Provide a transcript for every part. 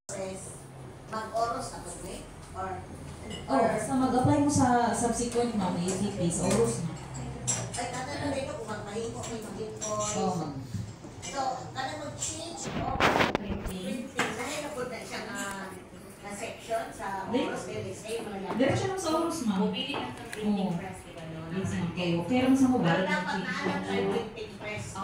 mag-oros na po, or sa mag-apply mo sa subsequent na may UTP sa oros na. Ay, tatanong dito kung magpahingo, may mag-invoice. So, kada mag-change o printing, dahil na po na siya na section sa oros, say mo na yan. Diretso lang sa oros, ma'am. Bumili lang ng printing press, di ba, no? Yes, ma'am. Okay, lang sa mobile. Pero dapat naalam na yung printing press na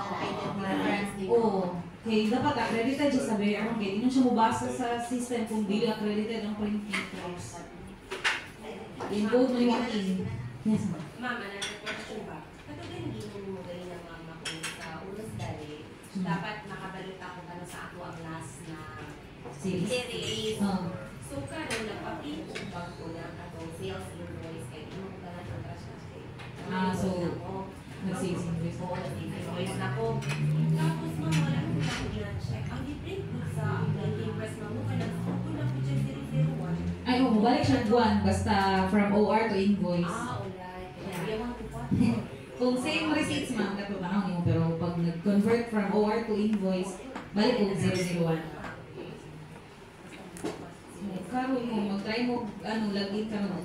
identity. Oo. Okay, dapat accredited siya sa BR. Okay, hindi na siya mabasa sa system kung di accredited ang printing press. Encode mo yung in. Yes, ma'am. Mama, question ba? Kapag hindi mo galing ng mama ko sa ulos dali, dapat nakabalot ako ka sa ako ang last na series. So, karon nagpa-print ko bag ko ng atong sales invoice kay imo ka na ang trust na So, nag-sales invoice. Oo, nag-sales invoice na ko. Tapos, mama, wala ko na ako check. Ang i-print ko sa printing press, mama, kaya nagsuko na ko dyan 001. Ay, balik siya buwan. Basta from OR to invoice. Alright. Kaya yaman ko pa. Kung same receipts, ma'am, katulad mo, pero pag nag-convert from OR to invoice, balik kung 001. Karoon mo, mag-try mo, login ka naman,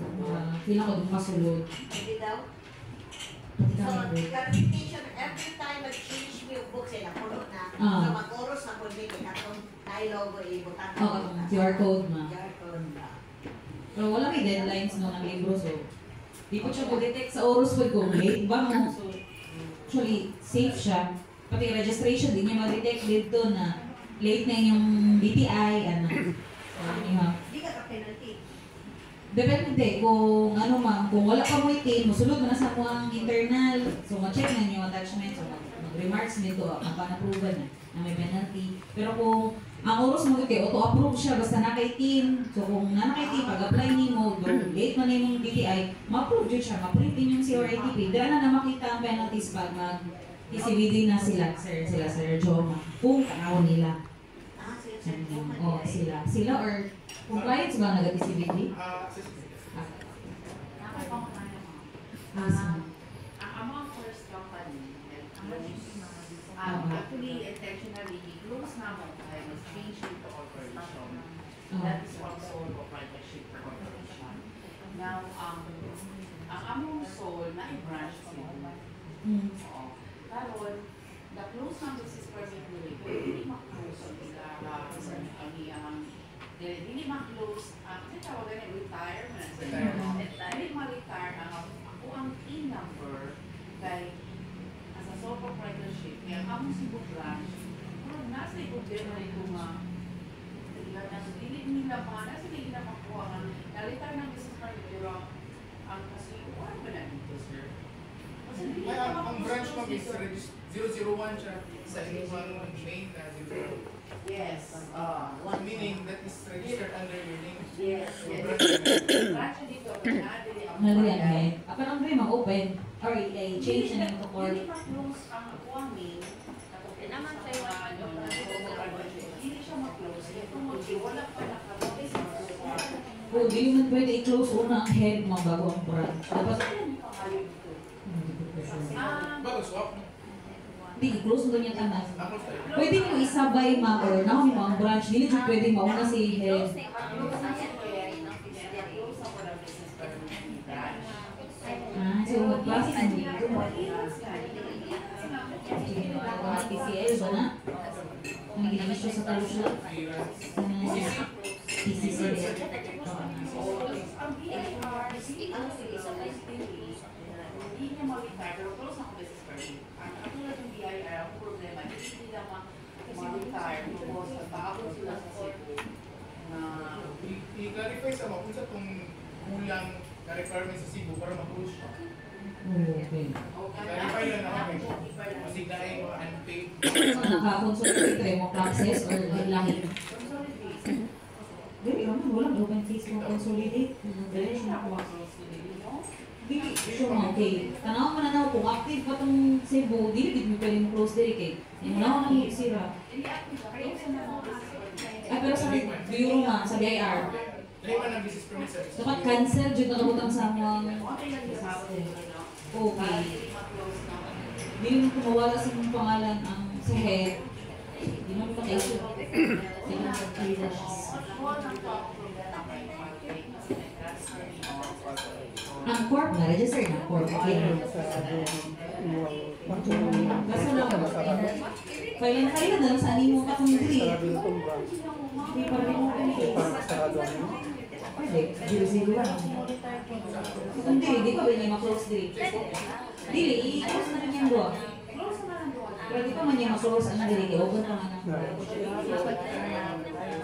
feel ako dun masulod. Hindi daw? Pati So, kami po. clarification, every time mag-change mo yung book sila, puno na. So, mag-oros na po din, itong logo, ibutan mo. Oo, QR code, ma'am. QR code. Pero wala may deadlines no ng libro, so di ko siya po-detect sa oras po kung late ba mo. So, actually, safe siya. Pati registration, di niya ma-detect dito na late na yung BPI, Hindi ka ka-penalty. Depende kung ma'am, kung wala ka mo itin, musulod mo na sa mga internal. So, ma-check na niyo attachment, so mag-remarks nito, mapa-approval na may penalty. Pero kung ang oras mo kay auto-approve siya basta nakaitin. So kung nakaitin, pag-apply ni mo, late man yung DTI, ma-approve yun siya, ma-print din yung CORITP. Dahil na makita ang penalties pag mag-PCVD na sila, Sir Joma, kung panahon nila. Sila or kung clients ba nag-PCVD? Ang mga first company, actually, intentionally, close naman tayo, change it to corporation. That is from sole proprietorship to corporation. Now, ang among sole na i-branch sila. Karon, the close ng business permit nila, hindi ma-close ang hindi ma-close, kasi tawagan yung retirement. Hindi ma-retire ako ang team number kay sa sole proprietorship, kaya kamong Cebu branch, nasa yung problema nito nga, hindi nila makuha nga, nalitar ng business permit, pero ang kasi, ano ba na dito, sir? Ang branch mo is 001 siya sa inyong main na 001. Yes. Meaning that is registered under your name. Yes. Branch dito, Naliyan, Apa ang rin mag-open or change na yung core. Hindi ma-close ang main. Naman sa'yo, Hindi siya ma-close. Wala pa nakabukis. Kung di mo pwede i-close una ang head mo bago ang branch. Dapat Bago swap. Hindi, i-close mo ganyan tanan. Pwede mo isabay ma or namin mo ang branch. Dili mo pwede mauna si head. So mag-process mo dito. PCL ba na? Ang ginamisyo sa talo siya. PCL. Ang BIR, hindi niya mag-retire, pero close ako business permit. Ang katulad yung BIR, ang problema, hindi nila mag-retire because nagpakabot sila sa Cebu na I-clarify sa mga kung sa itong kulang na requirement sa Cebu para mag-close siya. Okay. Clarify lang na kami. Masignain mo unpaid. Naka-consolidate mo process or lahi? Dili, walang open case mo consolidate. Dili siya nakuha. Dili, sure mo, okay. Tanaw mo na na kung active pa itong Cebu, dili mo pwede mo close dili kay. Wala ko nang sira. Ay, pero sa bureau nga, sa BIR. Lima ng business permit sa Dapat cancel, dyan nakabutang sa mga... Okay. Dili mo kumawala sa mong pangalan ang sa head. Hindi mo maka-issue. Ang corp na, register na corp. Okay. Kaso lang, kailan na lang sa animo ka kung hindi. Hindi pa rin mo hindi, zero lang. Hindi ko ba niya ma-close date? Dili, i-close na rin yung doon. Pero di pa man niya ma-close ang dili, open pa man ang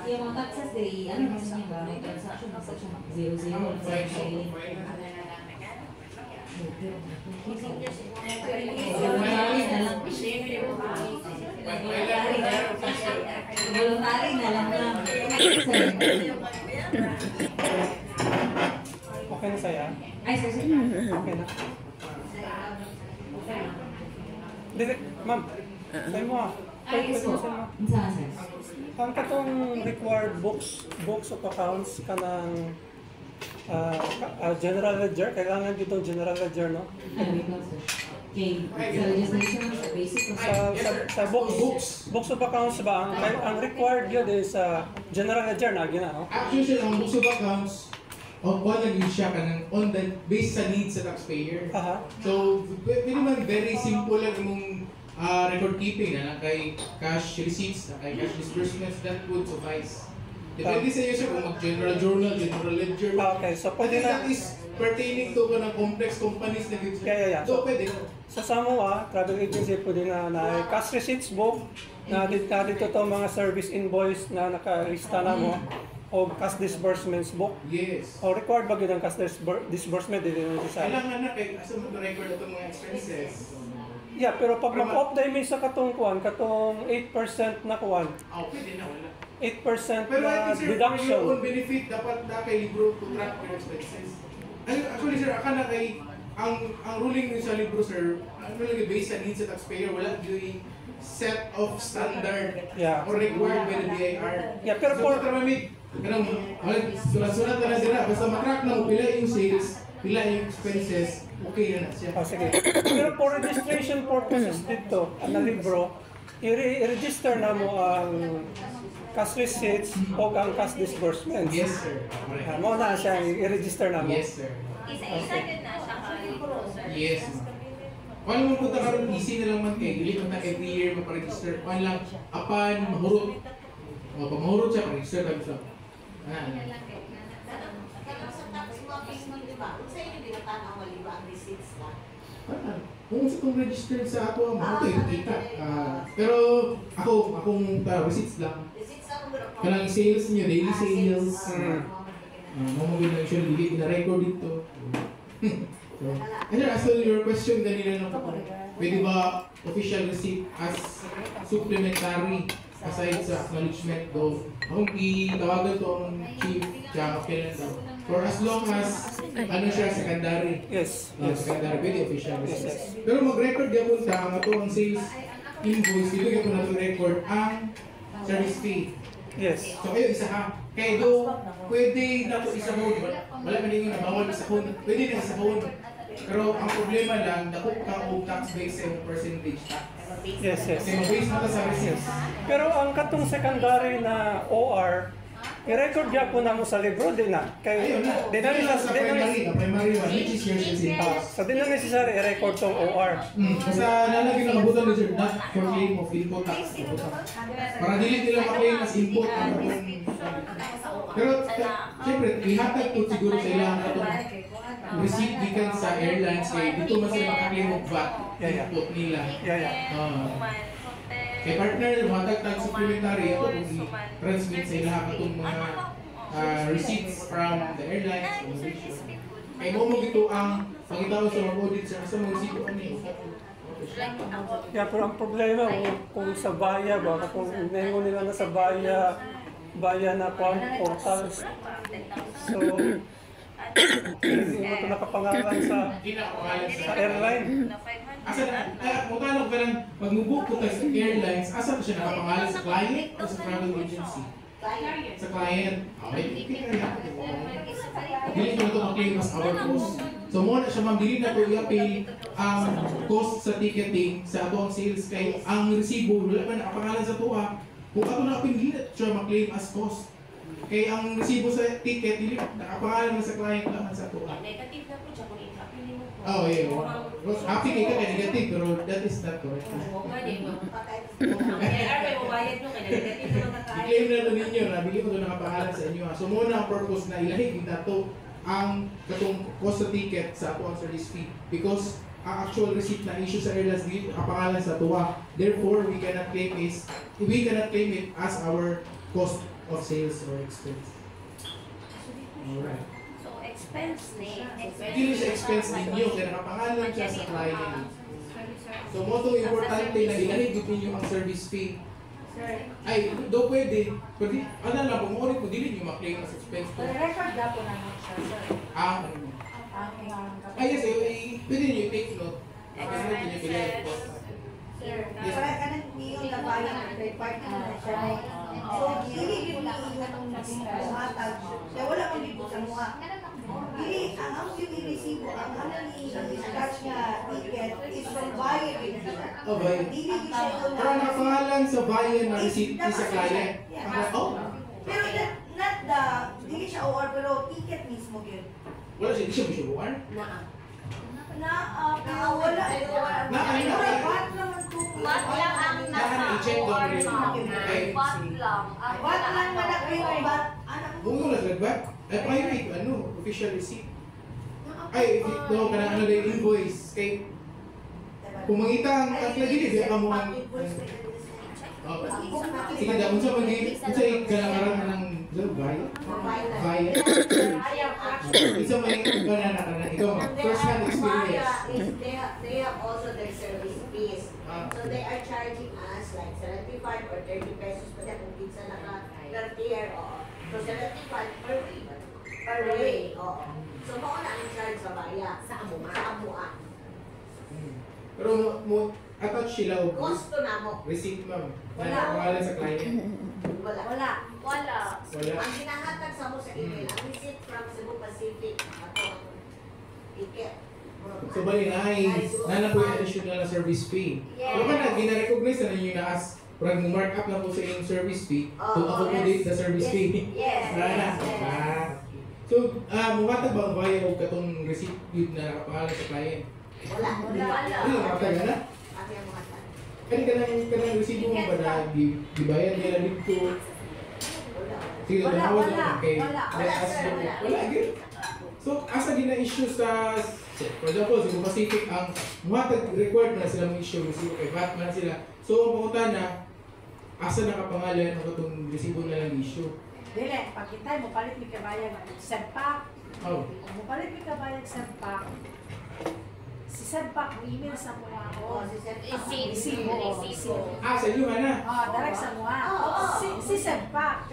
yung mga taxes dili, ano naman niya ba? May transaction, zero, voluntary na lang Okay na saya? Ay, sir. Okay na. Dili, ma'am. Sa'yo mo ah. Ay, yes po. Saan, sir? Ang katong required books of accounts ka ng general ledger, kailangan dito general ledger, no? Ano ito, sir? Okay, sa legislation, sa basic of Sa books of accounts ba, ang required yun is general ledger na, gina, no? Actually, sir, ang books of accounts, lagi siya ka ng on the based sa needs sa taxpayer. Aha. So, pwede man very simple lang yung record keeping na kay cash receipts, na kay cash disbursements, that would suffice. Depende sa iyo sir kung mag-general journal, general ledger. Okay, so pwede na. That is pertaining to ng complex companies na dito. Yeah. So, pwede. Sa Samoa, travel agency pwede na cash receipts book, na dito to mga service invoice na nakalista na mo, o cash disbursements book. Yes. O required ba yun ang cash disbursement? Dito na sa Kailangan na kay asa mo record ito mga expenses. Yeah, pero pag mag-opt-day sa katong 8% na kuwan, Pwede na wala. 8% Pero I na think sir, for your deduction. own benefit, dapat na kay libro to track your expenses. Actually sir, akala kay ang ruling sa libro sir, ano lang based sa needs sa taxpayer, wala yung set of standard Yeah. or required by the BIR. Yeah, pero so, for- kanang sulat-sulat na dira, basta matrack na mo pila yung sales, pila yung expenses, okay na siya. Sige. Pero for registration purposes dito, na libro, i-register na mo ang cash receipts o ang cash disbursements. Yes sir. Mo na siya, i-register na mo. Yes sir. Isa-isa din na siya ka-libro, sir. Yes. Kung mo punta karon easy na lang man kay dili man ta every year maparegister. Kung lang apan mahurot. O pag mahurot siya, register lang siya. Kaya sa tax office mo, di ba? Kung sa inyo, di ba tanaw mali ba ang receipts ka? Kung sa itong registered sa ato, okay, kita. Pero akong receipts lang. Receipts ako mo Kanang sales niyo, daily sales. Mga na usually dili na record dito. So, as to your question kanina no, pwede ba official receipt as supplementary aside sa acknowledgement though? Akong itawagan to ang chief tsaka kailan daw. For as long as ano siya secondary. Yes. Secondary, pwede official receipt. Pero mag-record din po sa ang ang sales invoice, dito yung po natin record ang service fee. Yes. So kayo isa ha. Kaya do, pwede na ito isa hon. Wala man yung nabawal isa hon. Pwede na isa hon. Pero ang problema lang, dakot ka o tax base sa percentage tax. Yes. Kasi mag-base na ito sa receipts. Pero ang katong secondary na OR, i-record niya po na mo sa libro, din na. Ayun na. Sa primary one, which is your receipt. So di na necessary i-record tong OR. Basta lalagyan ng abutan ni sir, not for claim of input tax. Para dili nila ma-claim as input. Pero, siyempre, ihatag po siguro sa ilang katong receipt gikan sa airlines kaya dito mas sila makaklaim of VAT input nila. Kay partner, matagtag supplementary ito kung i-transmit sa ilang katong mga receipts from the airlines o kaya mo ito ang pangitaw sa mga audit sa mga resibo ano Yeah, pero ang problema kung sa baya ba, kung nengo nila na sa baya na portals. So, hindi mo ito nakapangalan sa airline. Asa mutano ba lang magmubuk ko sa airlines, asa pa siya nakapangalan sa client o sa travel agency? Sa client. Okay, na. Dili ko ito maklaim as our post. So mo na siya ma'am, dili na ko i-pay ang cost sa ticketing sa ato ang sales kay ang resibo wala man nakapangalan sa tuwa. Kung ato na dili na siya ma-claim as cost. Kay ang resibo sa ticket dili nakapangalan man sa client lang sa tuwa. Negative na po siya kung i-appeal mo po. Oh, yeah. Happy kay ka negative pero that is not correct. Oo, pwede mo. Kaya Arbe, mabayad nyo, kaya negative naman na tayo. I-claim na ito ninyo na bili ko ito nakapangalan sa inyo. So muna ang purpose na ilahig dito ang katong cost sa ticket sa ato ang service fee because ang actual receipt na issue sa airlines dito nakapangalan sa tuwa. Therefore, we cannot claim it as our cost of sales or expense. Alright. So, expense name. Dili sa expense ninyo kaya nakapangalan siya sa client. So mo itong importante na ilahig ninyo ang service fee. Ay, do pwede. Pwede, ano lang, kung ulit mo, dili nyo ma-claim as expense ko. Record na po namin siya, sir. Ay, yes, pwede nyo i-take note. Pwede nyo i-bilay. Sir, Yes. Para ka nang niyon na bayan ng third party na siya. So, dili yun na iyon ng bumatag. Kaya wala kang dito sa mukha. Dili, ang among yung i-resibo, ang among i-scratch nga ticket is from buyer din siya. Oh, bayan. Dili yun siya yun Pero ang nakapangalan sa bayan na receipt is sa client. Oh, Pero not the, dili siya OR, pero ticket mismo yun. wala siya, di siya bisubuan. Pero wala. What naman to? What lang ang nasa I-check doon or rin. Okay. what lang? What lang malaki yung bat? Kung yung naglag ay pirate, official receipt. Ay, ito, ano na yung invoice. Kay, kung mangita ang lagi, di ka mo ang... Sige, dahil sa yung kalangaran ng bayan. Bayan. Isa may banana ka na. Ikaw, first hand experience. They have also their service fees. So they are charging us like 75 or 30 pesos pa dyan kung pizza naka per tier. So 75 per way. Per way. So mao na ang charge sa bayan. Sa amua. Pero mo attach sila o Gusto na mo. receipt, ma'am. Na pangalan sa client. Wala. Wala. Wala. Ang hinahatag sa mo sa email, ang receipt from Cebu Pacific. Ato ang ticket. So bali na ay nana po yung additional na service fee. Pero ka na, gina-recognize na ninyo na as parang mark up na po sa inyong service fee to accommodate the service fee. Yes. Wala. So, mumatag ba ang bayan o katong receipt yun na nakapangalan sa client? Wala. Ano, makatag na? Ate ang mga tao. Kanang resibo mo ba na gibayan nila dito? Sige, tawag lang. Okay. Wala. Again. So, asa gina-issue sa, for example, Cebu Pacific, ang muhatag required na sila mag-issue resibo kay Batman sila. So, ang pangutan na, asa nakapangalan ang itong resibo na lang issue? Dili, pagkitay mo palit mi kabayan Sedpak. Oh. Mo palit mi kabayan Sedpak. Si Sedpak mo email sa mo ako. Resibo. Sa inyo ka na. Direct sa mo. Si Sedpak.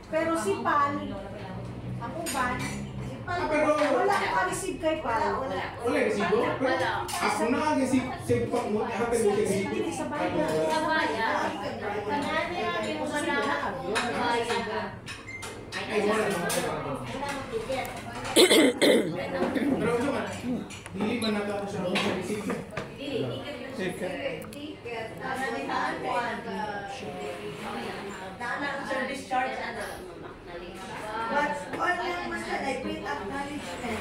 Pero si Pan, ang uban, Pero, wala ka receive kay Pan. wala resibo? Pero, ako na ang resibo mo, hatag mo siya resibo. Dili sa bayan. Sa bayan. Kanani ang yung manahan mo sa bayan. Ay, wala Pero ito man, dili man nagkako siya ako sa resibo. Ticket. Ang service charge ano? But all lang man siya, like print acknowledgement.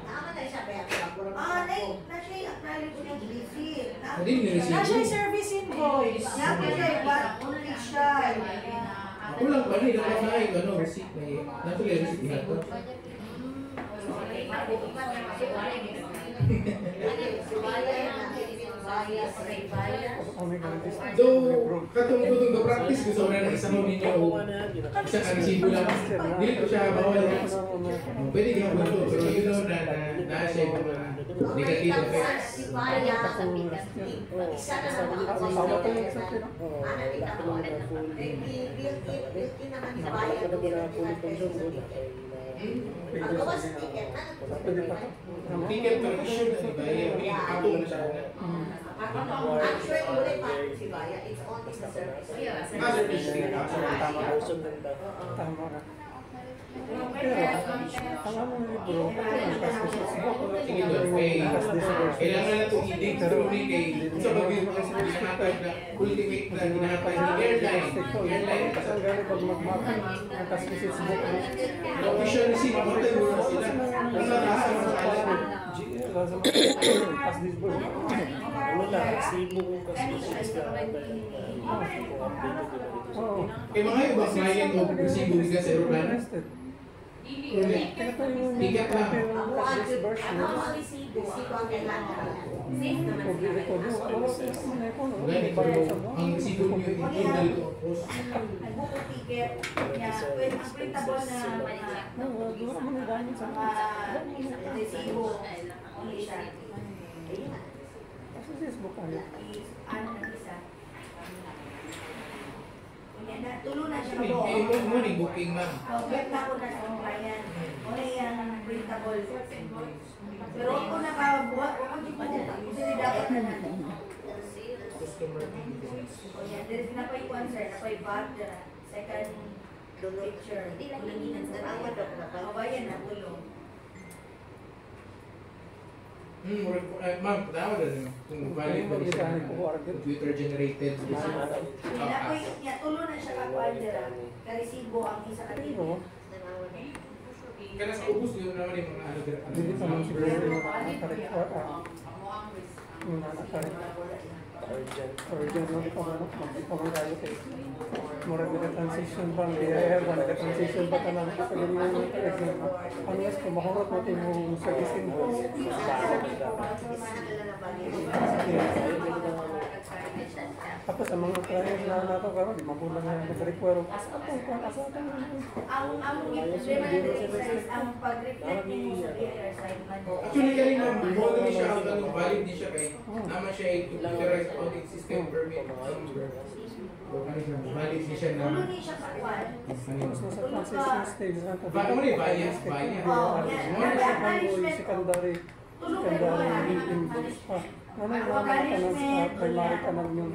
Tama na siya kaya na siya yung acknowledgement receipt. Hindi ni Na siya resibo. service invoice. Yan po siya, but official. Ako lang ba ni dapat na ay receipt na yun. Natuloy receipt niya to. Though, katong tutong practice ko sa na isa mo ninyo isa ka resibo lang. Dili ko siya bawal. Pwede ka mo ito, pero you know na siya yung mga negative effects. Ticket ka issue na iba. Ato na siya. Actually, wala pa si Baya. It's only the service. Service fee. Tama ka. ang ano ng libro, ang kasbisibok, Sige doon, kailangan na itong i-dig-through ni kay sa pag-hinahatag na ultimate na hinahatag ni airline. Airline, kasi ang gano'n pag mag-mapping, ang kasbisibok, official receipt, matay mo na sila. Kung natasan mo sa alam. GL, sa mga kasbisibok, ano lang, sibo kong kasbisibok. Kaya mga ibang client o resibo ka sa aeroplano. Ticket lang. Ako ang resibo ang kailangan. Safe naman Ganit ko, ang resibo niyo include na ito. Ay, buko ticket. Kaya, pwede ang printable na resibo. Only siya. Kasbisibok ano? Ano na isa? Tulo na siya May po. morning booking ma'am. Get na ko na sa bayan. Only yung printable. Pero kung nakabuhat, kasi dapat na natin. Customer invoice. O yan, there's na pa yung sir, na pa yung bag, second picture. Ulinginan sa bayan. O bayan na, tulong. Ma'am, tama na rin. Kung valid ba siya computer generated. Yan po yung tulo na siya kakuandera. Karesibo ang isa kanino. Kaya sa ubus yun naman yung mga ano. Hindi pa man siguro yung nakakareport. Yung nakakareport. Urgent no pa man tayo kay murag na transition bang DIR ba na transition ba tanan sa ganyan ng exam unless kung mahurot mo yung service invoice tapos sa mga client na nato karon di mabulang na nag-require ang problema na ang pag-reflect mo sa DIR side man. Actually, kaya rin ma'am, buwan naman siya ang tanong valid niya siya kay naman siya ay computerized audit system permit. Valid niya siya na. Tulo ni siya kakuan. sa transition stage na to. Baka mo rin, bias. Secondary invoice pa. Ano naman ka ng primary ka ng yung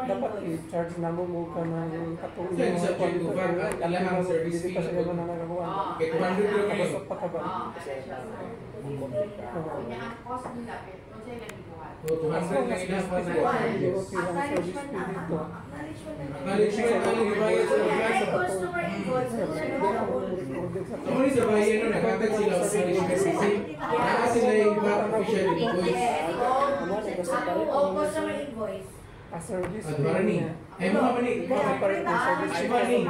dapat i-charge na mo ka ng katulong Yan, subject to VAT, ilan ang service fee hindi pa sila na na nagawa. Kaya 200 lang Tapos yun. pa ka ba? Ang cost nila, kung sila nagbubuhat. 200 lang ilang pa na. Service fee dito. Acknowledgement ang ibayad sa plaza. Customer invoice. Ako rin sa bayan nun, nagkatag sila ang acknowledgement receipt. Naka sila yung VAT official invoice. Customer invoice. A service At wala ni. Ay mga mani. Ay mani.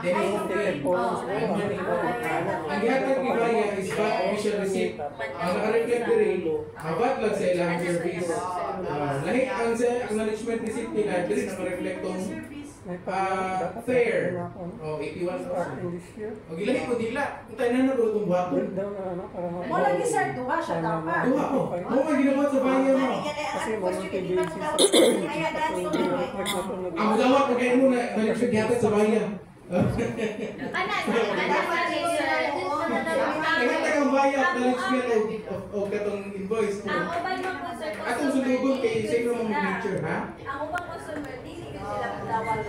Then yung ticket po. Ay mani. Ang gihatag ni Baya is VAT official receipt. Ang nakareflect rin, VAT lang sa ilang service. Lahi ang sa acknowledgement receipt nila, diri na ma-reflect tong fair. Oh, 81 starting this year. O gilahi ko dila. Kung tayo na itong buhaton. Breakdown na ano para Mo lagi sir, duha siya dapat. Duha ko. Mo nga ginawa sa Baya mo. Kasi monthly basis Ang dawat na kayo muna, naliksyon gihatag sa Baya. Ihatag ang Baya at acknowledgement o katong invoice. Atong sundugod kay sino mong picture, ha?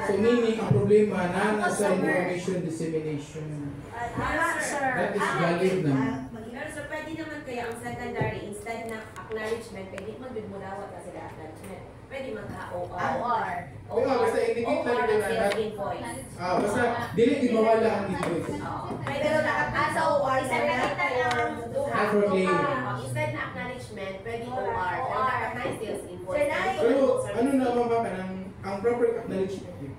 So meaning, ang problema na nasa information dissemination. That is valid na. Pero so pwede naman kaya ang secondary instead na acknowledgement, pwede mag-binulawat kasi na acknowledgement. Pwede magka-OR. Pero basta indicate lang OR ito at na sales invoice. basta dili di mawala ang invoice. Pero nakakasa OR sa nakita lang Not for claim. instead na acknowledgement, pwede OR. Pero nakakita sales invoice. Pero ano naman ba ka ng ang proper acknowledgement yun?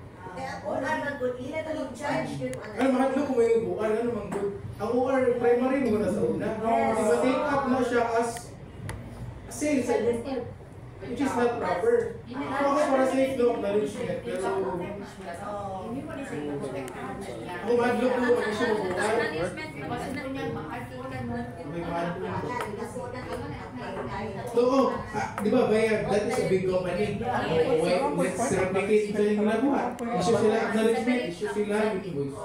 Ano mahadlo kung may OR, ano mang good. Ang OR primary mo na sa una. Diba take up na siya as sales sa group part. Which is not proper. Ako para safe no acknowledgement. Pero ako mahadlo ko ang issue mo OR. May mahadlo. So, di ba, Bayad, that is a big company. Let's replicate ito yung ginagawa. Issue sila acknowledgement, issue sila invoice.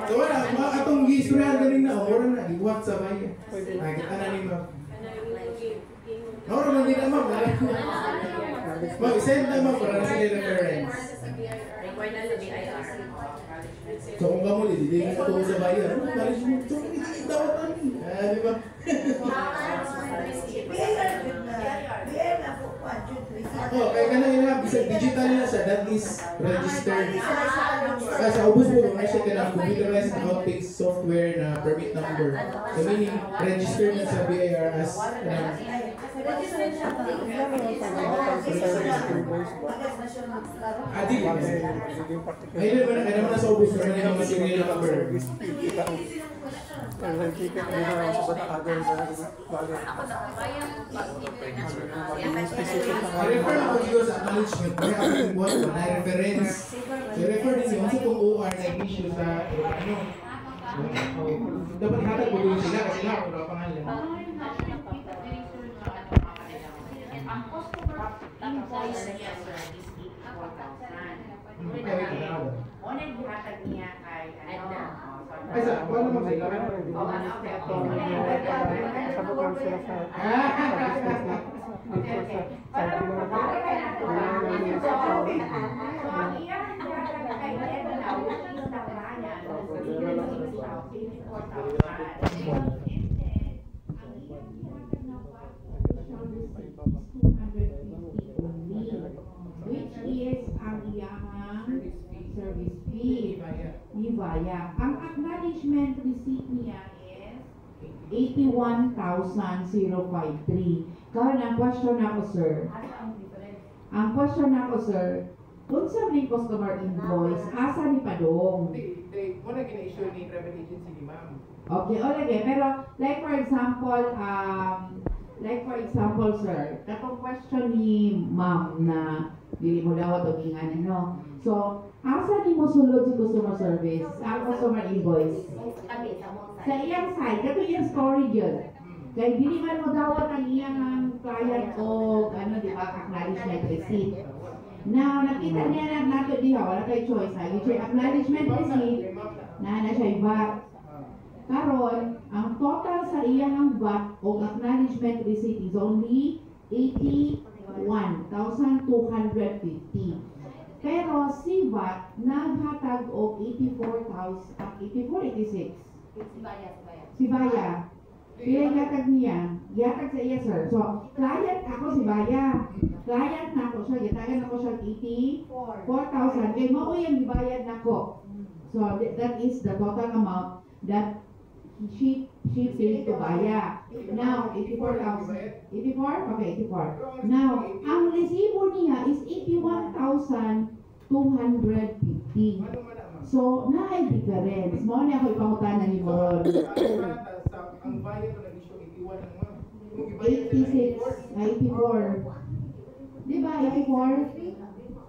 So, wala, mga atong gistoryahan galing na, oras na, ibuhat sa Bayad. Nakita na ni Ma'am. Ako naman din naman. Ma'am, send naman para na sila reference. Required na sa BIR. So kung ka muli, hindi ka natuwa sa bayan. College mo, so dapat kami. Di ba? BIR na po, 1, 2, 3. Oh, kaya ka na yun bisag digital na siya, that is registered. Sa ubos mo, kung siya ka na computerized outtakes software na permit number. So meaning, registered na sa BIR as adi. Ayun naman, kaya naman nasa ubos naman yung mga serial number. Ang ticket nila sa Bataan sa bagay. I-refer ako dito sa acknowledgement. Kaya ako yung buwan ko na reference. So refer din yung kung OR nag-issue sa ano. Dapat ihatag mo din sila kasi lang wala pangalan. Ang customer invoice niya sir is 84,000. O naghatag niya kay Ay, sa ano naman sila? Sabukan sila sa which is ang iyang service fee ni Vaya. Ang acknowledgement receipt niya is 81,053. Karon ang question ako, sir. Ang question ako, sir, unsa ni customer invoice asa ni padong? Mo na gina-issue ni travel agency ni ma'am. Okay, o lagi. Pero, like for example, sir, katong question ni ma'am na dili mo daw ito gingan, no? So, asa ni mo sulod sa customer service, ang customer invoice? Sa iyang side, kato iyang story yun. Kaya dili man mo dawat ang iyang client o, ano, di ba, acknowledgement receipt. Now, nakita niya na nato diha, wala kay choice ha. Yung acknowledgement receipt, na siya VAT. Karon, ang total sa iyang VAT o acknowledgement receipt is only 81,250. Pero si VAT naghatag og 84,86. Si Baya. Pila yatag niya? Yatag sa iya, sir. So, client ako si Baya. Client na ako siya. Yatagan ako siya 84,000. Kaya mo yung gibayad na ko. So, that is the total amount that she paid to Baya. Now, 84,000. 84? Okay, 84. Now, ang resibo niya is 81,250. So, na-ay difference. Mo niya ako ipangutanan ni Moron. Ang bayad ko nag-issue 81 ang ma'am. 86, 84. Di ba, 84?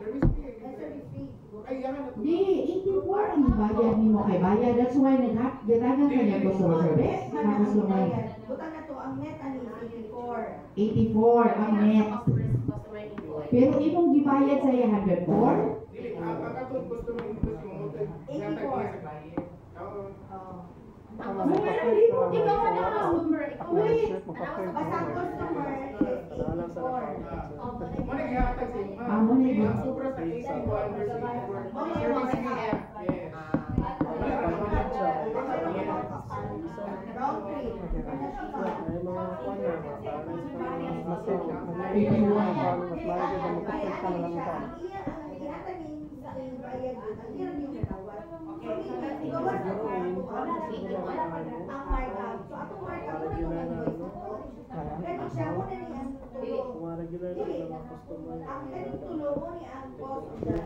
Service fee. Ay, yan na. Di, 84 ang bayad ni mo kay Baya. That's why nagdatagan ka niya customer service. Na customer. Buta na to, ang net ani 84. 84 ang net. Pero imong gibayad sa iya 104? Dili, ang atong customer invoice yung motor. Yatag niya sa client. Di ba ka na customer? Wait. Basta customer is 84. Mo na gihatag sa inyo. Ah, mo na Ang sobra sa 81 versus 84. Service fee niya. Yes. Wrong trade. Ang tulong mo ni ang cost of the